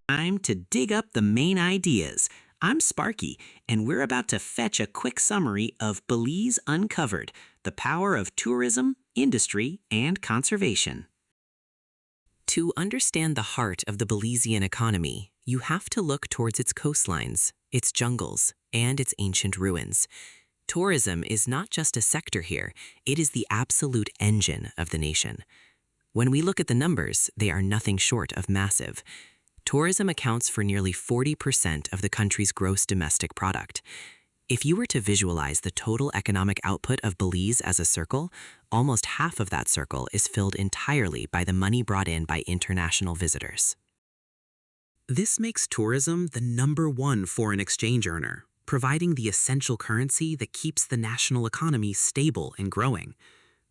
Time to dig up the main ideas. I'm Sparky, and we're about to fetch a quick summary of Belize Uncovered, the power of tourism, industry, and conservation. To understand the heart of the Belizean economy, you have to look towards its coastlines, its jungles, and its ancient ruins. Tourism is not just a sector here, it is the absolute engine of the nation. When we look at the numbers, they are nothing short of massive. Tourism accounts for nearly 40% of the country's gross domestic product. If you were to visualize the total economic output of Belize as a circle, almost half of that circle is filled entirely by the money brought in by international visitors. This makes tourism the #1 foreign exchange earner, providing the essential currency that keeps the national economy stable and growing.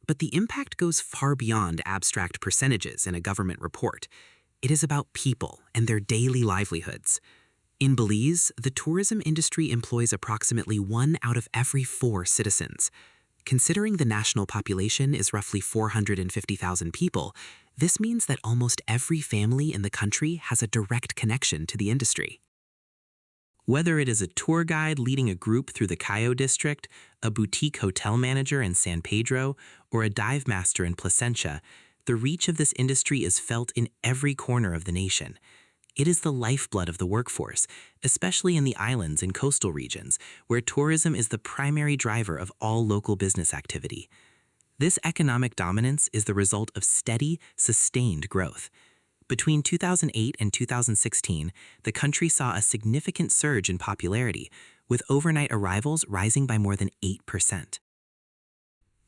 But the impact goes far beyond abstract percentages in a government report. It is about people and their daily livelihoods. In Belize, the tourism industry employs approximately 1 out of every 4 citizens. Considering the national population is roughly 450,000 people, this means that almost every family in the country has a direct connection to the industry. Whether it is a tour guide leading a group through the Cayo district, a boutique hotel manager in San Pedro, or a dive master in Placentia, the reach of this industry is felt in every corner of the nation. It is the lifeblood of the workforce, especially in the islands and coastal regions, where tourism is the primary driver of all local business activity. This economic dominance is the result of steady, sustained growth. Between 2008 and 2016, the country saw a significant surge in popularity, with overnight arrivals rising by more than 8%.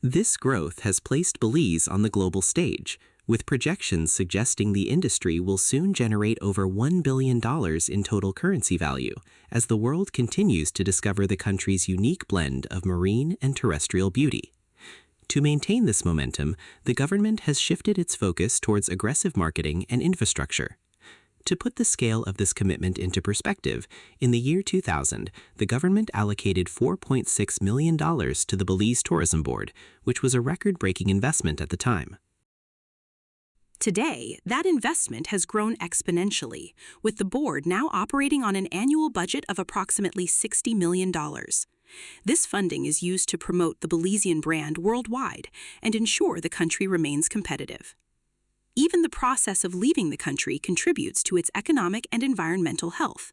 This growth has placed Belize on the global stage, with projections suggesting the industry will soon generate over $1 billion in total currency value, as the world continues to discover the country's unique blend of marine and terrestrial beauty. To maintain this momentum, the government has shifted its focus towards aggressive marketing and infrastructure. To put the scale of this commitment into perspective, in the year 2000, the government allocated $4.6 million to the Belize Tourism Board, which was a record-breaking investment at the time. Today, that investment has grown exponentially, with the board now operating on an annual budget of approximately $60 million. This funding is used to promote the Belizean brand worldwide and ensure the country remains competitive. Even the process of leaving the country contributes to its economic and environmental health.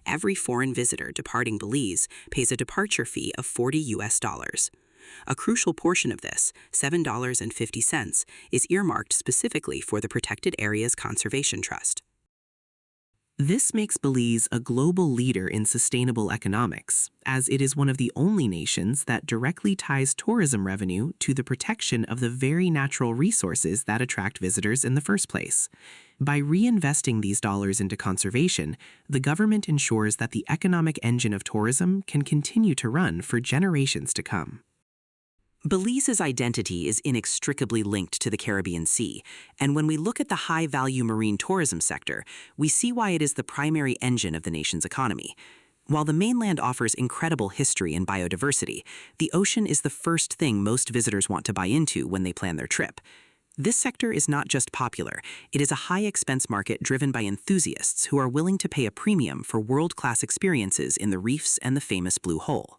Every foreign visitor departing Belize pays a departure fee of $40. A crucial portion of this, $7.50, is earmarked specifically for the Protected Areas Conservation Trust. This makes Belize a global leader in sustainable economics, as it is one of the only nations that directly ties tourism revenue to the protection of the very natural resources that attract visitors in the first place. By reinvesting these dollars into conservation, the government ensures that the economic engine of tourism can continue to run for generations to come. Belize's identity is inextricably linked to the Caribbean Sea, and when we look at the high-value marine tourism sector, we see why it is the primary engine of the nation's economy. While the mainland offers incredible history and biodiversity, the ocean is the first thing most visitors want to buy into when they plan their trip. This sector is not just popular, it is a high-expense market driven by enthusiasts who are willing to pay a premium for world-class experiences in the reefs and the famous Blue Hole.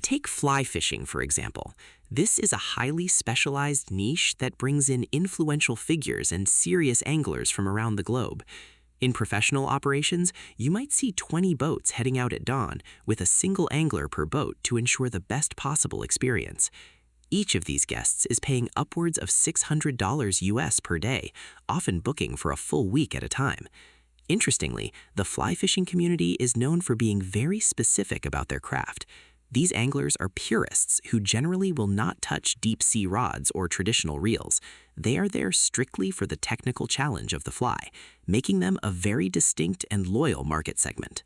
Take fly fishing, for example. This is a highly specialized niche that brings in influential figures and serious anglers from around the globe. In professional operations, you might see 20 boats heading out at dawn, with a single angler per boat to ensure the best possible experience. Each of these guests is paying upwards of $600 US per day, often booking for a full week at a time. Interestingly, the fly fishing community is known for being very specific about their craft. These anglers are purists who generally will not touch deep-sea rods or traditional reels. They are there strictly for the technical challenge of the fly, making them a very distinct and loyal market segment.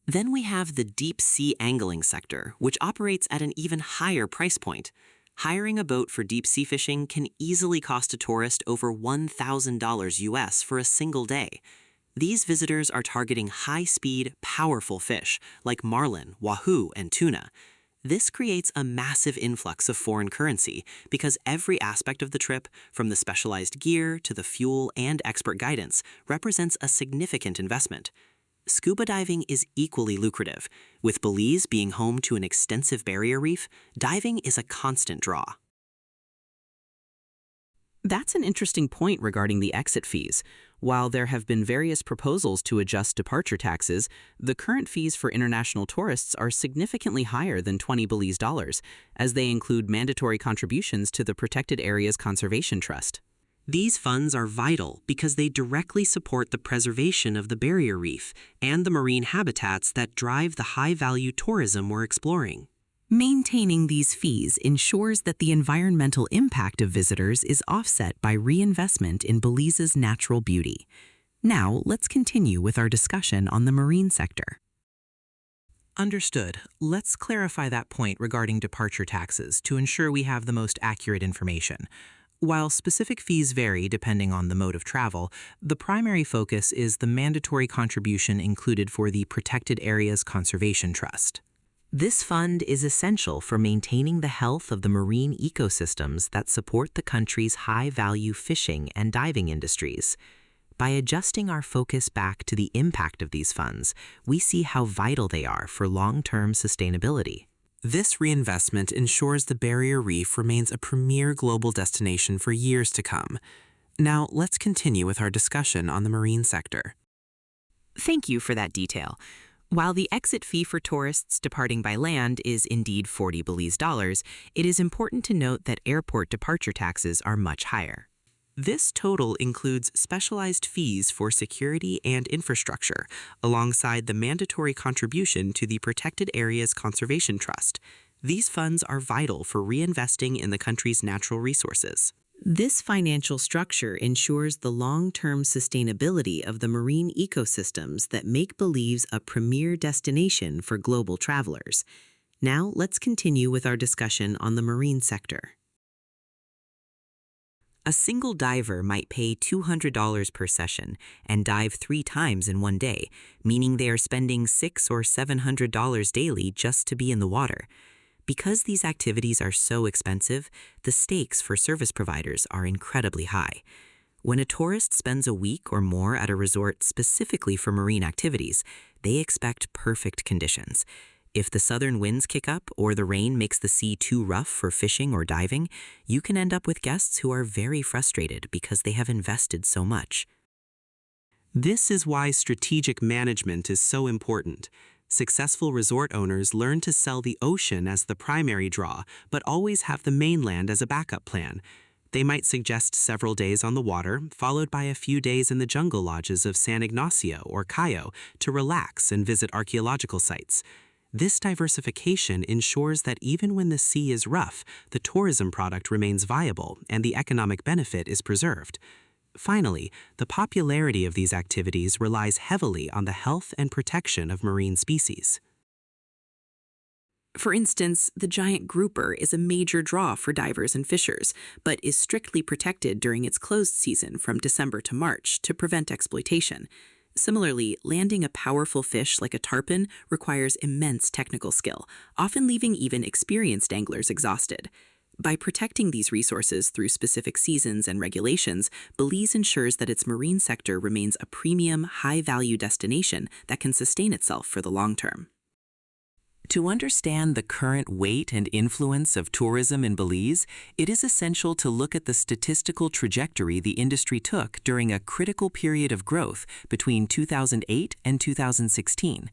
Then we have the deep-sea angling sector, which operates at an even higher price point. Hiring a boat for deep-sea fishing can easily cost a tourist over $1,000 US for a single day. These visitors are targeting high-speed, powerful fish like marlin, wahoo, and tuna. This creates a massive influx of foreign currency because every aspect of the trip, from the specialized gear to the fuel and expert guidance, represents a significant investment. Scuba diving is equally lucrative. With Belize being home to an extensive barrier reef, diving is a constant draw. That's an interesting point regarding the exit fees. While there have been various proposals to adjust departure taxes, the current fees for international tourists are significantly higher than 20 Belize dollars, as they include mandatory contributions to the Protected Areas Conservation Trust. These funds are vital because they directly support the preservation of the barrier reef and the marine habitats that drive the high-value tourism we're exploring. Maintaining these fees ensures that the environmental impact of visitors is offset by reinvestment in Belize's natural beauty. Now, let's continue with our discussion on the marine sector. Understood. Let's clarify that point regarding departure taxes to ensure we have the most accurate information. While specific fees vary depending on the mode of travel, the primary focus is the mandatory contribution included for the Protected Areas Conservation Trust. This fund is essential for maintaining the health of the marine ecosystems that support the country's high-value fishing and diving industries. By adjusting our focus back to the impact of these funds, we see how vital they are for long-term sustainability. This reinvestment ensures the barrier reef remains a premier global destination for years to come. Now, let's continue with our discussion on the marine sector. Thank you for that detail. While the exit fee for tourists departing by land is indeed 40 Belize dollars, it is important to note that airport departure taxes are much higher. This total includes specialized fees for security and infrastructure, alongside the mandatory contribution to the Protected Areas Conservation Trust. These funds are vital for reinvesting in the country's natural resources. This financial structure ensures the long-term sustainability of the marine ecosystems that make Belize a premier destination for global travelers. Now, let's continue with our discussion on the marine sector. A single diver might pay $200 per session and dive 3 times in one day, meaning they are spending $600 or $700 daily just to be in the water. Because these activities are so expensive, the stakes for service providers are incredibly high. When a tourist spends a week or more at a resort specifically for marine activities, they expect perfect conditions. If the southern winds kick up or the rain makes the sea too rough for fishing or diving, you can end up with guests who are very frustrated because they have invested so much. This is why strategic management is so important. Successful resort owners learn to sell the ocean as the primary draw, but always have the mainland as a backup plan. They might suggest several days on the water, followed by a few days in the jungle lodges of San Ignacio or Cayo to relax and visit archaeological sites. This diversification ensures that even when the sea is rough, the tourism product remains viable and the economic benefit is preserved. Finally, the popularity of these activities relies heavily on the health and protection of marine species. For instance, the giant grouper is a major draw for divers and fishers, but is strictly protected during its closed season from December to March to prevent exploitation. Similarly, landing a powerful fish like a tarpon requires immense technical skill, often leaving even experienced anglers exhausted. By protecting these resources through specific seasons and regulations, Belize ensures that its marine sector remains a premium, high-value destination that can sustain itself for the long term. To understand the current weight and influence of tourism in Belize, it is essential to look at the statistical trajectory the industry took during a critical period of growth between 2008 and 2016.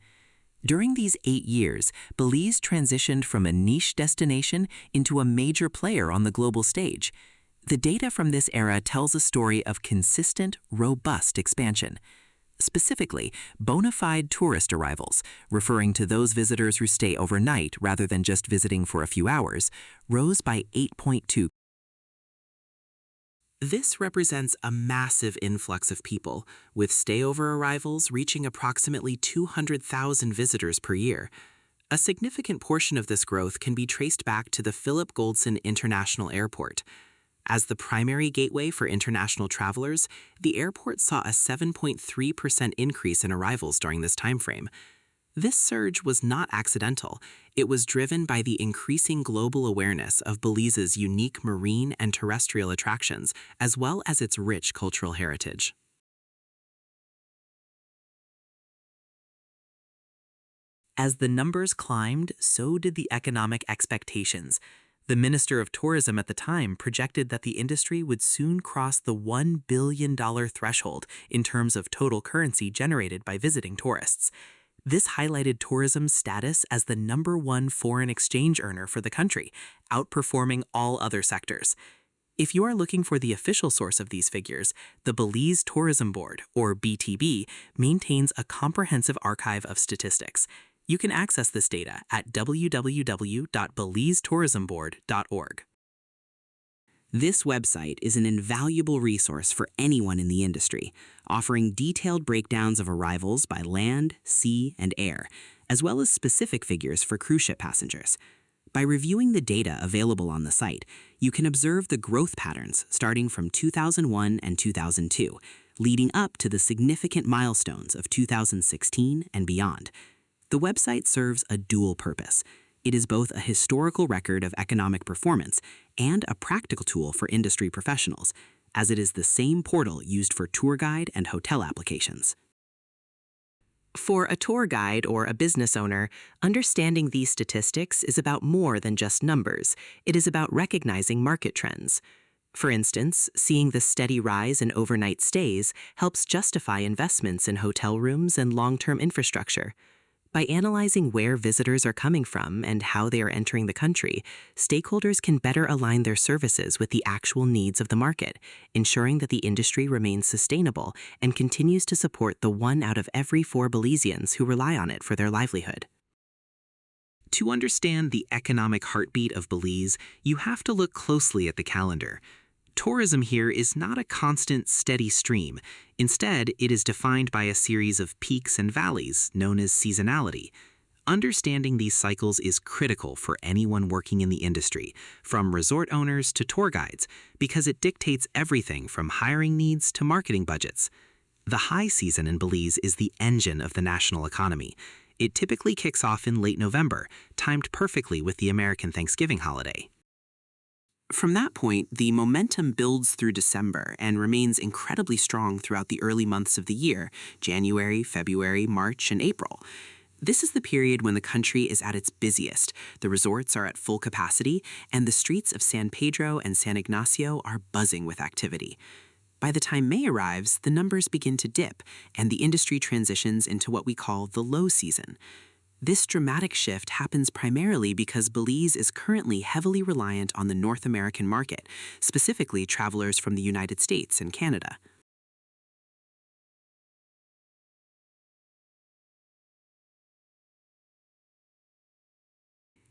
During these 8 years, Belize transitioned from a niche destination into a major player on the global stage. The data from this era tells a story of consistent, robust expansion. Specifically, bona fide tourist arrivals, referring to those visitors who stay overnight rather than just visiting for a few hours, rose by 8.2%. This represents a massive influx of people, with stayover arrivals reaching approximately 200,000 visitors per year. A significant portion of this growth can be traced back to the Philip Goldson International Airport. As the primary gateway for international travelers, the airport saw a 7.3% increase in arrivals during this timeframe. This surge was not accidental. It was driven by the increasing global awareness of Belize's unique marine and terrestrial attractions, as well as its rich cultural heritage. As the numbers climbed, so did the economic expectations. The Minister of Tourism at the time projected that the industry would soon cross the $1 billion threshold in terms of total currency generated by visiting tourists. This highlighted tourism's status as the #1 foreign exchange earner for the country, outperforming all other sectors. If you are looking for the official source of these figures, the Belize Tourism Board, or BTB, maintains a comprehensive archive of statistics. You can access this data at www.belizetourismboard.org. This website is an invaluable resource for anyone in the industry, offering detailed breakdowns of arrivals by land, sea, and air, as well as specific figures for cruise ship passengers. By reviewing the data available on the site, you can observe the growth patterns starting from 2001 and 2002, leading up to the significant milestones of 2016 and beyond. The website serves a dual purpose. It is both a historical record of economic performance and a practical tool for industry professionals, as it is the same portal used for tour guide and hotel applications. For a tour guide or a business owner, understanding these statistics is about more than just numbers. It is about recognizing market trends. For instance, seeing the steady rise in overnight stays helps justify investments in hotel rooms and long-term infrastructure. By analyzing where visitors are coming from and how they are entering the country, stakeholders can better align their services with the actual needs of the market, ensuring that the industry remains sustainable and continues to support the 1 out of every 4 Belizeans who rely on it for their livelihood. To understand the economic heartbeat of Belize, you have to look closely at the calendar. Tourism here is not a constant, steady stream. Instead, it is defined by a series of peaks and valleys, known as seasonality. Understanding these cycles is critical for anyone working in the industry, from resort owners to tour guides, because it dictates everything from hiring needs to marketing budgets. The high season in Belize is the engine of the national economy. It typically kicks off in late November, timed perfectly with the American Thanksgiving holiday. From that point, the momentum builds through December and remains incredibly strong throughout the early months of the year, January, February, March, and April. This is the period when the country is at its busiest, the resorts are at full capacity, and the streets of San Pedro and San Ignacio are buzzing with activity. By the time May arrives, the numbers begin to dip, and the industry transitions into what we call the low season. This dramatic shift happens primarily because Belize is currently heavily reliant on the North American market, specifically travelers from the United States and Canada.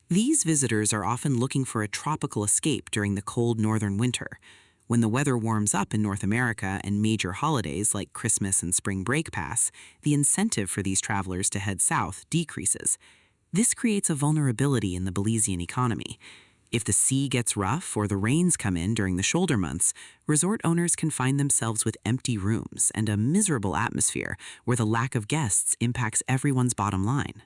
These visitors are often looking for a tropical escape during the cold northern winter. When the weather warms up in North America and major holidays like Christmas and spring break pass, the incentive for these travelers to head south decreases. This creates a vulnerability in the Belizean economy. If the sea gets rough or the rains come in during the shoulder months, resort owners can find themselves with empty rooms and a miserable atmosphere where the lack of guests impacts everyone's bottom line.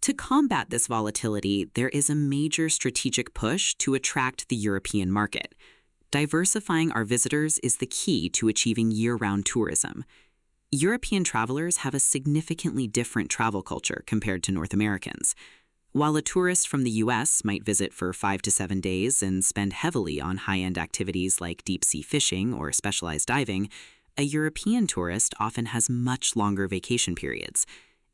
To combat this volatility, there is a major strategic push to attract the European market. Diversifying our visitors is the key to achieving year-round tourism. European travelers have a significantly different travel culture compared to North Americans. While a tourist from the US might visit for 5 to 7 days and spend heavily on high-end activities like deep-sea fishing or specialized diving, a European tourist often has much longer vacation periods.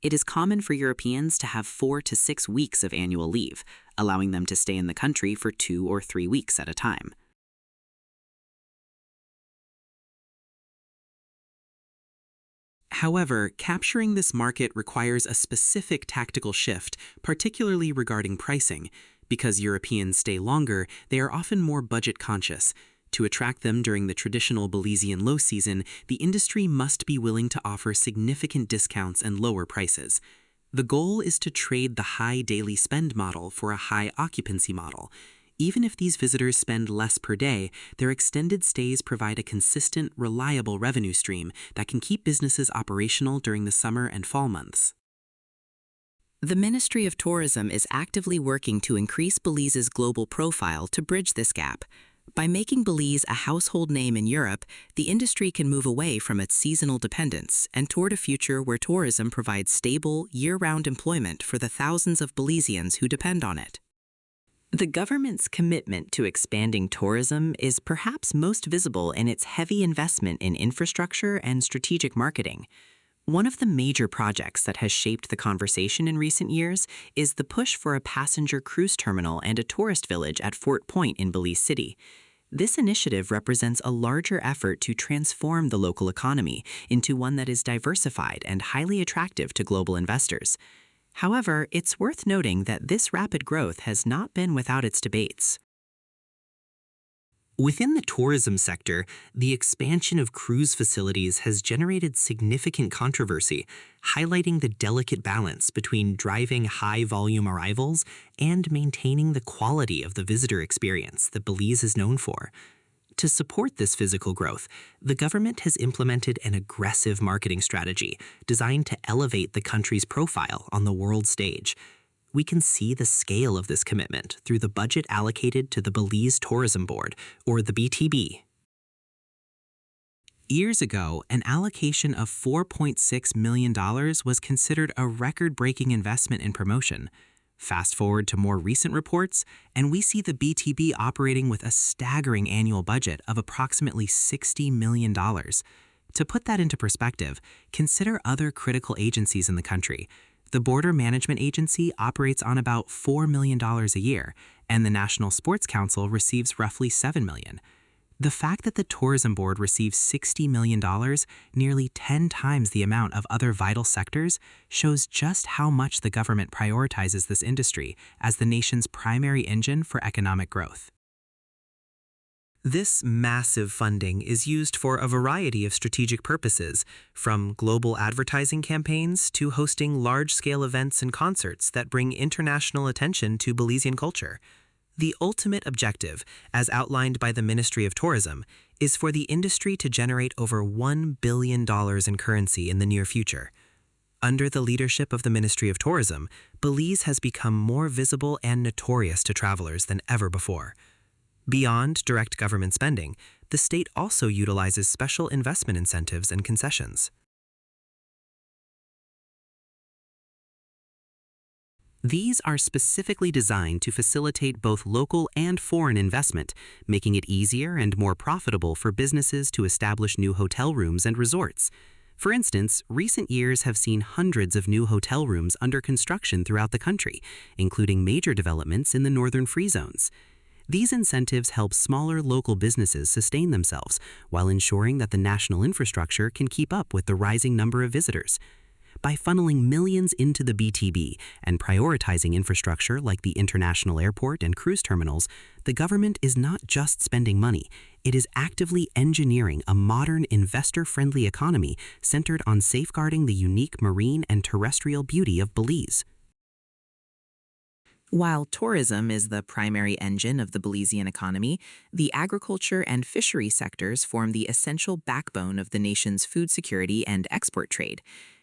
It is common for Europeans to have 4 to 6 weeks of annual leave, allowing them to stay in the country for 2 or 3 weeks at a time. However, capturing this market requires a specific tactical shift, particularly regarding pricing. Because Europeans stay longer, they are often more budget conscious. To attract them during the traditional Belizean low season, the industry must be willing to offer significant discounts and lower prices. The goal is to trade the high daily spend model for a high occupancy model. Even if these visitors spend less per day, their extended stays provide a consistent, reliable revenue stream that can keep businesses operational during the summer and fall months. The Ministry of Tourism is actively working to increase Belize's global profile to bridge this gap. By making Belize a household name in Europe, the industry can move away from its seasonal dependence and toward a future where tourism provides stable, year-round employment for the thousands of Belizeans who depend on it. The government's commitment to expanding tourism is perhaps most visible in its heavy investment in infrastructure and strategic marketing. One of the major projects that has shaped the conversation in recent years is the push for a passenger cruise terminal and a tourist village at Fort Point in Belize City. This initiative represents a larger effort to transform the local economy into one that is diversified and highly attractive to global investors. However, it's worth noting that this rapid growth has not been without its debates. Within the tourism sector, the expansion of cruise facilities has generated significant controversy, highlighting the delicate balance between driving high-volume arrivals and maintaining the quality of the visitor experience that Belize is known for. To support this physical growth, the government has implemented an aggressive marketing strategy designed to elevate the country's profile on the world stage. We can see the scale of this commitment through the budget allocated to the Belize Tourism Board, or the BTB. Years ago, an allocation of $4.6 million was considered a record-breaking investment in promotion. Fast forward to more recent reports, and we see the BTB operating with a staggering annual budget of approximately $60 million. To put that into perspective, consider other critical agencies in the country. The Border Management Agency operates on about $4 million a year, and the National Sports Council receives roughly $7 million. The fact that the Tourism Board receives $60 million, nearly 10 times the amount of other vital sectors, shows just how much the government prioritizes this industry as the nation's primary engine for economic growth. This massive funding is used for a variety of strategic purposes, from global advertising campaigns to hosting large-scale events and concerts that bring international attention to Belizean culture. The ultimate objective, as outlined by the Ministry of Tourism, is for the industry to generate over $1 billion in currency in the near future. Under the leadership of the Ministry of Tourism, Belize has become more visible and notorious to travelers than ever before. Beyond direct government spending, the state also utilizes special investment incentives and concessions. These are specifically designed to facilitate both local and foreign investment, making it easier and more profitable for businesses to establish new hotel rooms and resorts. For instance, recent years have seen hundreds of new hotel rooms under construction throughout the country, including major developments in the northern free zones. These incentives help smaller local businesses sustain themselves while ensuring that the national infrastructure can keep up with the rising number of visitors. By funneling millions into the BTB and prioritizing infrastructure like the international airport and cruise terminals, the government is not just spending money, it is actively engineering a modern, investor-friendly economy centered on safeguarding the unique marine and terrestrial beauty of Belize. While tourism is the primary engine of the Belizean economy, the agriculture and fishery sectors form the essential backbone of the nation's food security and export trade.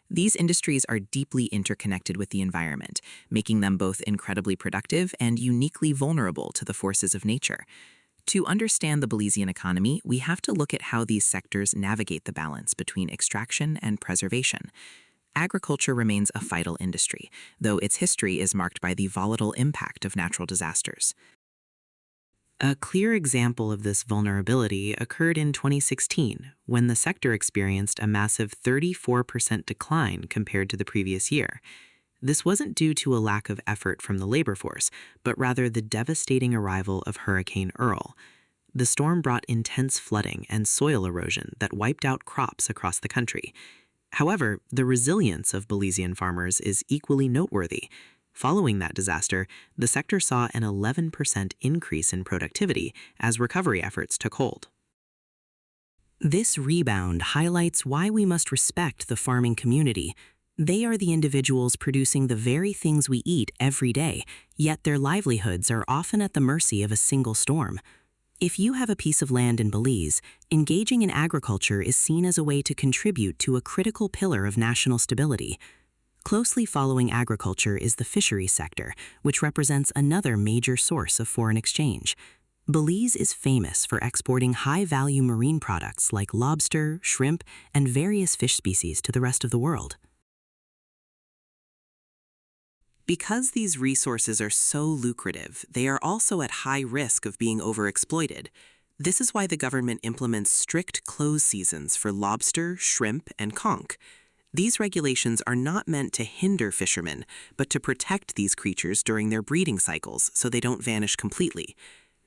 These industries are deeply interconnected with the environment, making them both incredibly productive and uniquely vulnerable to the forces of nature. To understand the Belizean economy, we have to look at how these sectors navigate the balance between extraction and preservation. Agriculture remains a vital industry, though its history is marked by the volatile impact of natural disasters. A clear example of this vulnerability occurred in 2016, when the sector experienced a massive 34% decline compared to the previous year. This wasn't due to a lack of effort from the labor force, but rather the devastating arrival of Hurricane Earl. The storm brought intense flooding and soil erosion that wiped out crops across the country. However, the resilience of Belizean farmers is equally noteworthy. Following that disaster, the sector saw an 11% increase in productivity as recovery efforts took hold. This rebound highlights why we must respect the farming community. They are the individuals producing the very things we eat every day, yet their livelihoods are often at the mercy of a single storm. If you have a piece of land in Belize, engaging in agriculture is seen as a way to contribute to a critical pillar of national stability. Closely following agriculture is the fisheries sector, which represents another major source of foreign exchange. Belize is famous for exporting high-value marine products like lobster, shrimp, and various fish species to the rest of the world. Because these resources are so lucrative, they are also at high risk of being overexploited. This is why the government implements strict close seasons for lobster, shrimp, and conch. These regulations are not meant to hinder fishermen, but to protect these creatures during their breeding cycles so they don't vanish completely.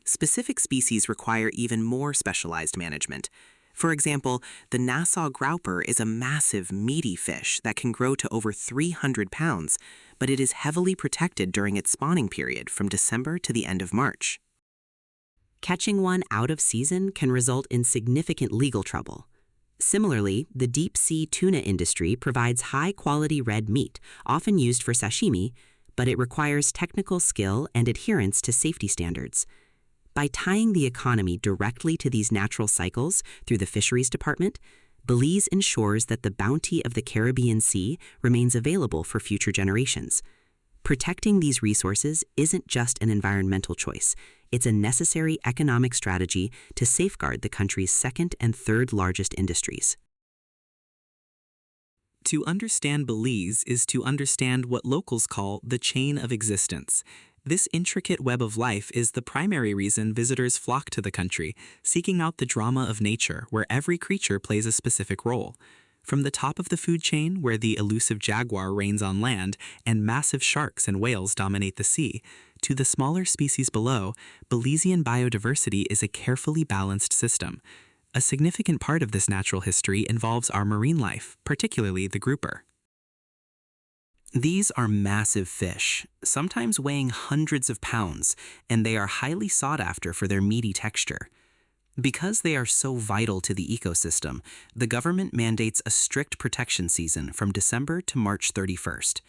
Specific species require even more specialized management. For example, the Nassau grouper is a massive, meaty fish that can grow to over 300 pounds, but it is heavily protected during its spawning period from December to the end of March. Catching one out of season can result in significant legal trouble. Similarly, the deep-sea tuna industry provides high-quality red meat, often used for sashimi, but it requires technical skill and adherence to safety standards. By tying the economy directly to these natural cycles through the Fisheries Department, Belize ensures that the bounty of the Caribbean Sea remains available for future generations. Protecting these resources isn't just an environmental choice, it's a necessary economic strategy to safeguard the country's second and third largest industries. To understand Belize is to understand what locals call the chain of existence. This intricate web of life is the primary reason visitors flock to the country, seeking out the drama of nature where every creature plays a specific role. From the top of the food chain, where the elusive jaguar reigns on land and massive sharks and whales dominate the sea, to the smaller species below, Belizean biodiversity is a carefully balanced system. A significant part of this natural history involves our marine life, particularly the grouper. These are massive fish, sometimes weighing hundreds of pounds, and they are highly sought after for their meaty texture. Because they are so vital to the ecosystem, the government mandates a strict protection season from December to March 31st.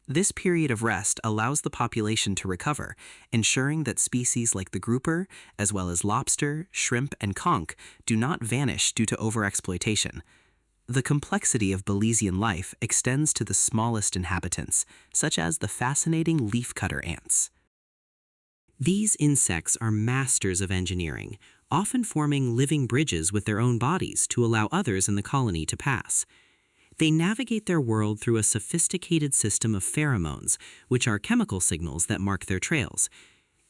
This period of rest allows the population to recover, ensuring that species like the grouper, as well as lobster, shrimp, and conch, do not vanish due to overexploitation. The complexity of Belizean life extends to the smallest inhabitants, such as the fascinating leafcutter ants. These insects are masters of engineering, often forming living bridges with their own bodies to allow others in the colony to pass. They navigate their world through a sophisticated system of pheromones, which are chemical signals that mark their trails.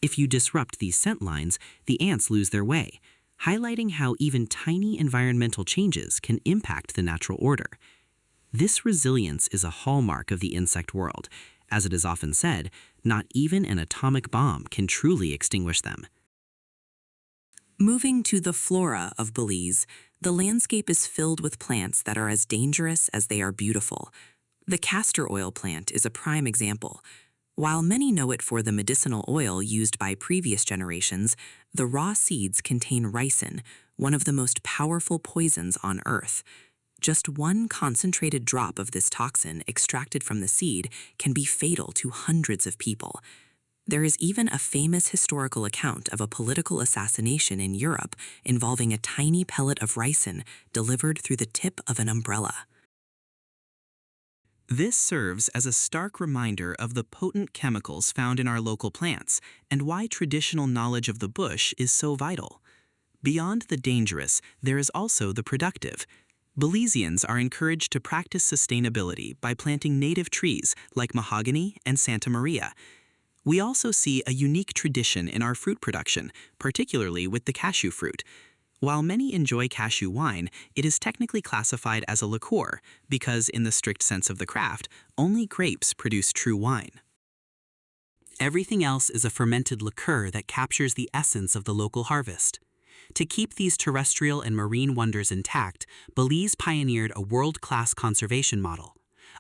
If you disrupt these scent lines, the ants lose their way, highlighting how even tiny environmental changes can impact the natural order. This resilience is a hallmark of the insect world. As it is often said, not even an atomic bomb can truly extinguish them. Moving to the flora of Belize, the landscape is filled with plants that are as dangerous as they are beautiful. The castor oil plant is a prime example. While many know it for the medicinal oil used by previous generations, the raw seeds contain ricin, one of the most powerful poisons on Earth. Just one concentrated drop of this toxin extracted from the seed can be fatal to hundreds of people. There is even a famous historical account of a political assassination in Europe involving a tiny pellet of ricin delivered through the tip of an umbrella. This serves as a stark reminder of the potent chemicals found in our local plants and why traditional knowledge of the bush is so vital. Beyond the dangerous, there is also the productive. Belizeans are encouraged to practice sustainability by planting native trees like mahogany and Santa Maria. We also see a unique tradition in our fruit production, particularly with the cashew fruit. While many enjoy cashew wine, it is technically classified as a liqueur because, in the strict sense of the craft, only grapes produce true wine. Everything else is a fermented liqueur that captures the essence of the local harvest. To keep these terrestrial and marine wonders intact, Belize pioneered a world-class conservation model.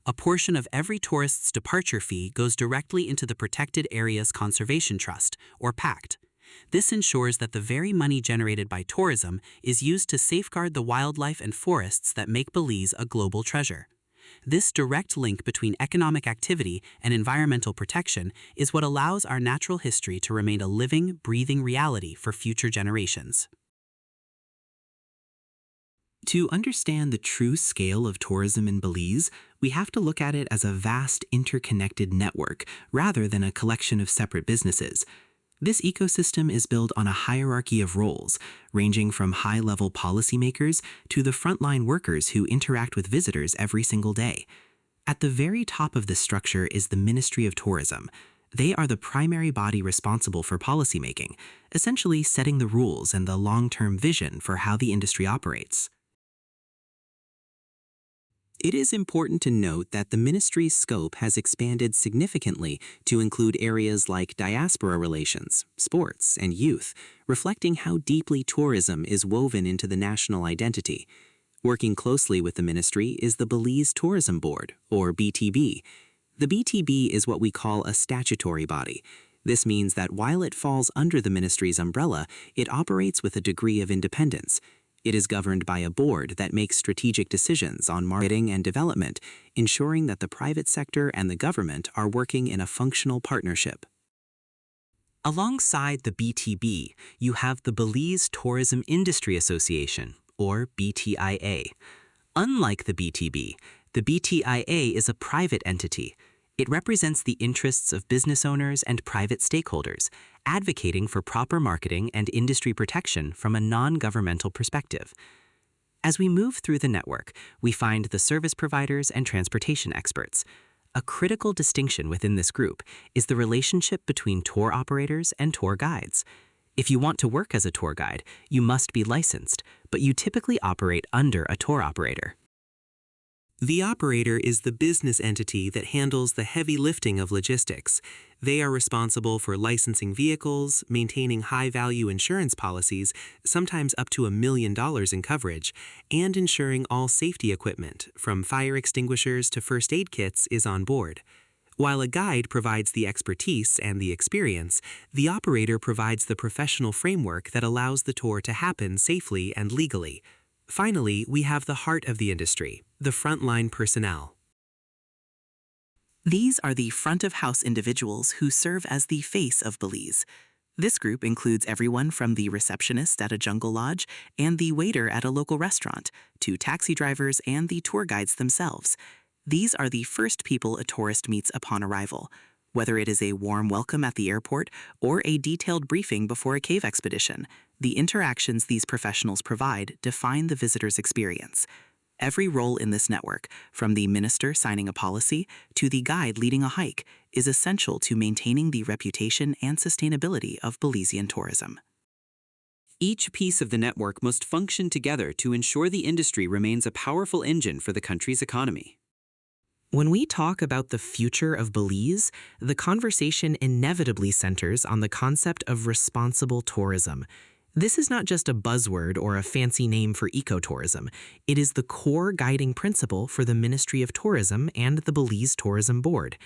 A portion of every tourist's departure fee goes directly into the Protected Areas Conservation Trust, or PACT. This ensures that the very money generated by tourism is used to safeguard the wildlife and forests that make Belize a global treasure. This direct link between economic activity and environmental protection is what allows our natural history to remain a living, breathing reality for future generations. To understand the true scale of tourism in Belize, we have to look at it as a vast interconnected network rather than a collection of separate businesses. This ecosystem is built on a hierarchy of roles, ranging from high-level policymakers to the frontline workers who interact with visitors every single day. At the very top of this structure is the Ministry of Tourism. They are the primary body responsible for policymaking, essentially setting the rules and the long-term vision for how the industry operates. It is important to note that the ministry's scope has expanded significantly to include areas like diaspora relations, sports, and youth, reflecting how deeply tourism is woven into the national identity. Working closely with the ministry is the Belize Tourism Board, or BTB. The BTB is what we call a statutory body. This means that while it falls under the ministry's umbrella, it operates with a degree of independence. It is governed by a board that makes strategic decisions on marketing and development, ensuring that the private sector and the government are working in a functional partnership. Alongside the BTB, you have the Belize Tourism Industry Association, or BTIA. Unlike the BTB is a private entity. It represents the interests of business owners and private stakeholders, advocating for proper marketing and industry protection from a non-governmental perspective. As we move through the network, we find the service providers and transportation experts. A critical distinction within this group is the relationship between tour operators and tour guides. If you want to work as a tour guide, you must be licensed, but you typically operate under a tour operator. The operator is the business entity that handles the heavy lifting of logistics. They are responsible for licensing vehicles, maintaining high-value insurance policies, sometimes up to $1 million in coverage, and ensuring all safety equipment, from fire extinguishers to first aid kits, is on board. While a guide provides the expertise and the experience, the operator provides the professional framework that allows the tour to happen safely and legally. Finally, we have the heart of the industry, the frontline personnel. These are the front-of-house individuals who serve as the face of Belize. This group includes everyone from the receptionist at a jungle lodge and the waiter at a local restaurant, to taxi drivers and the tour guides themselves. These are the first people a tourist meets upon arrival, whether it is a warm welcome at the airport or a detailed briefing before a cave expedition. The interactions these professionals provide define the visitor's experience. Every role in this network, from the minister signing a policy to the guide leading a hike, is essential to maintaining the reputation and sustainability of Belizean tourism. Each piece of the network must function together to ensure the industry remains a powerful engine for the country's economy. When we talk about the future of Belize, the conversation inevitably centers on the concept of responsible tourism. This is not just a buzzword or a fancy name for ecotourism. It is the core guiding principle for the Ministry of Tourism and the Belize Tourism Board.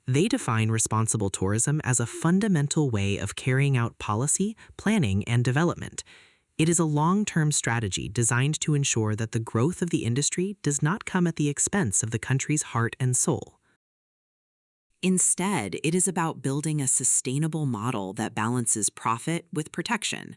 They define responsible tourism as a fundamental way of carrying out policy, planning, and development. It is a long-term strategy designed to ensure that the growth of the industry does not come at the expense of the country's heart and soul. Instead, it is about building a sustainable model that balances profit with protection.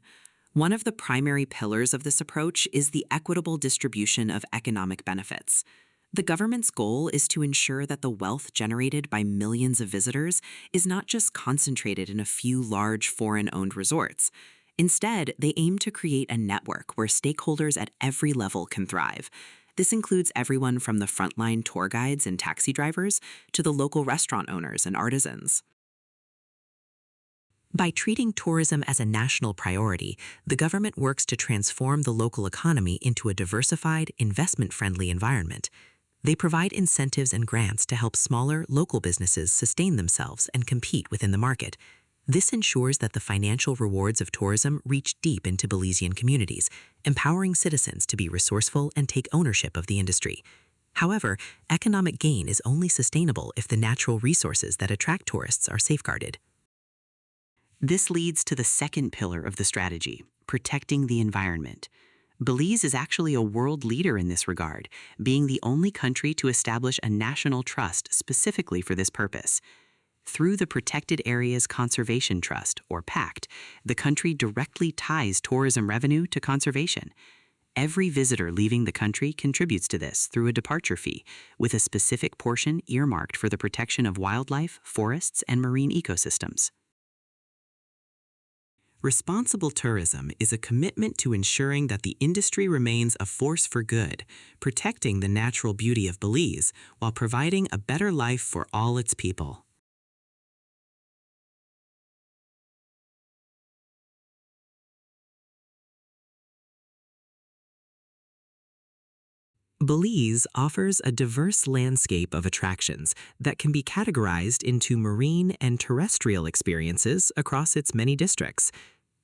One of the primary pillars of this approach is the equitable distribution of economic benefits. The government's goal is to ensure that the wealth generated by millions of visitors is not just concentrated in a few large foreign-owned resorts. Instead, they aim to create a network where stakeholders at every level can thrive. This includes everyone from the frontline tour guides and taxi drivers to the local restaurant owners and artisans. By treating tourism as a national priority, the government works to transform the local economy into a diversified, investment-friendly environment. They provide incentives and grants to help smaller, local businesses sustain themselves and compete within the market. This ensures that the financial rewards of tourism reach deep into Belizean communities, empowering citizens to be resourceful and take ownership of the industry. However, economic gain is only sustainable if the natural resources that attract tourists are safeguarded. This leads to the second pillar of the strategy, protecting the environment. Belize is actually a world leader in this regard, being the only country to establish a national trust specifically for this purpose. Through the Protected Areas Conservation Trust, or PACT, the country directly ties tourism revenue to conservation. Every visitor leaving the country contributes to this through a departure fee, with a specific portion earmarked for the protection of wildlife, forests, and marine ecosystems. Responsible tourism is a commitment to ensuring that the industry remains a force for good, protecting the natural beauty of Belize while providing a better life for all its people. Belize offers a diverse landscape of attractions that can be categorized into marine and terrestrial experiences across its many districts.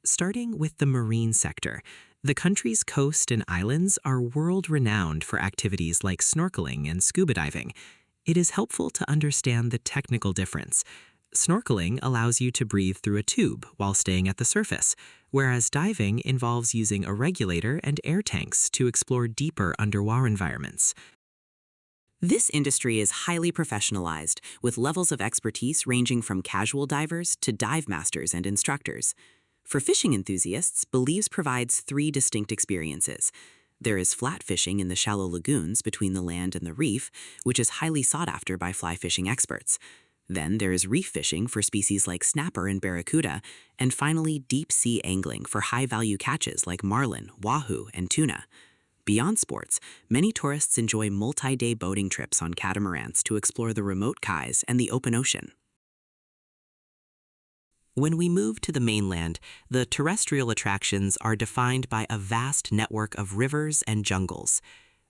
Starting with the marine sector, the country's coast and islands are world-renowned for activities like snorkeling and scuba diving. It is helpful to understand the technical difference. Snorkeling allows you to breathe through a tube while staying at the surface, whereas diving involves using a regulator and air tanks to explore deeper underwater environments. This industry is highly professionalized, with levels of expertise ranging from casual divers to dive masters and instructors. For fishing enthusiasts, Belize provides 3 distinct experiences. There is flat fishing in the shallow lagoons between the land and the reef, which is highly sought after by fly fishing experts. Then there is reef fishing for species like snapper and barracuda, and finally deep-sea angling for high-value catches like marlin, wahoo, and tuna. Beyond sports, many tourists enjoy multi-day boating trips on catamarans to explore the remote cais and the open ocean. When we move to the mainland, the terrestrial attractions are defined by a vast network of rivers and jungles.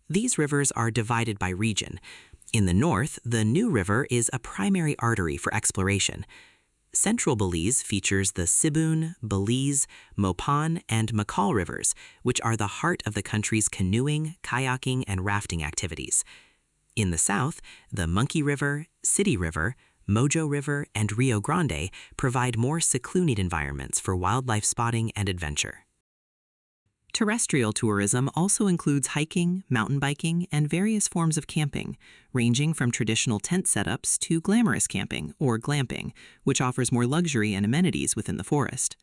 These rivers are divided by region. In the north, the New River is a primary artery for exploration. Central Belize features the Sibun, Belize, Mopan, and Makal rivers, which are the heart of the country's canoeing, kayaking, and rafting activities. In the south, the Monkey River, City River, Mojo River, and Rio Grande provide more secluded environments for wildlife spotting and adventure. Terrestrial tourism also includes hiking, mountain biking, and various forms of camping, ranging from traditional tent setups to glamorous camping, or glamping, which offers more luxury and amenities within the forest.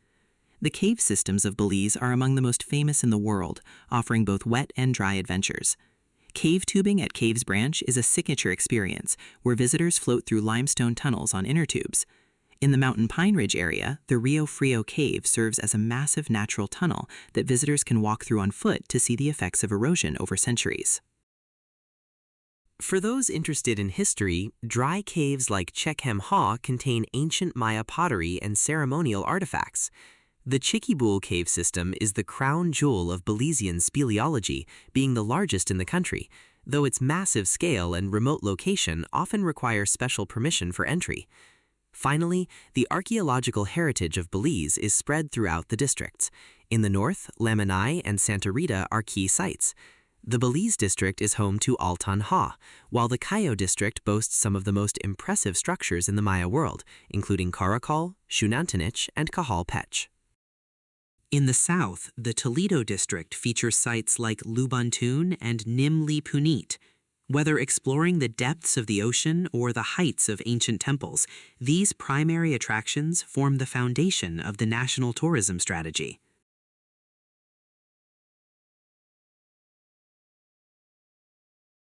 The cave systems of Belize are among the most famous in the world, offering both wet and dry adventures. Cave tubing at Caves Branch is a signature experience, where visitors float through limestone tunnels on inner tubes. In the Mountain Pine Ridge area, the Rio Frio Cave serves as a massive natural tunnel that visitors can walk through on foot to see the effects of erosion over centuries. For those interested in history, dry caves like Chekhem Ha contain ancient Maya pottery and ceremonial artifacts. The Chiquiboul cave system is the crown jewel of Belizean speleology, being the largest in the country, though its massive scale and remote location often require special permission for entry. Finally, the archaeological heritage of Belize is spread throughout the districts. In the north, Lamanai and Santa Rita are key sites. The Belize district is home to Altan Ha, while the Cayo district boasts some of the most impressive structures in the Maya world, including Karakal, Xunantunich, and Kahal Pech. In the south, the Toledo district features sites like Lubantun and Nimli Punit. Whether exploring the depths of the ocean or the heights of ancient temples, these primary attractions form the foundation of the national tourism strategy.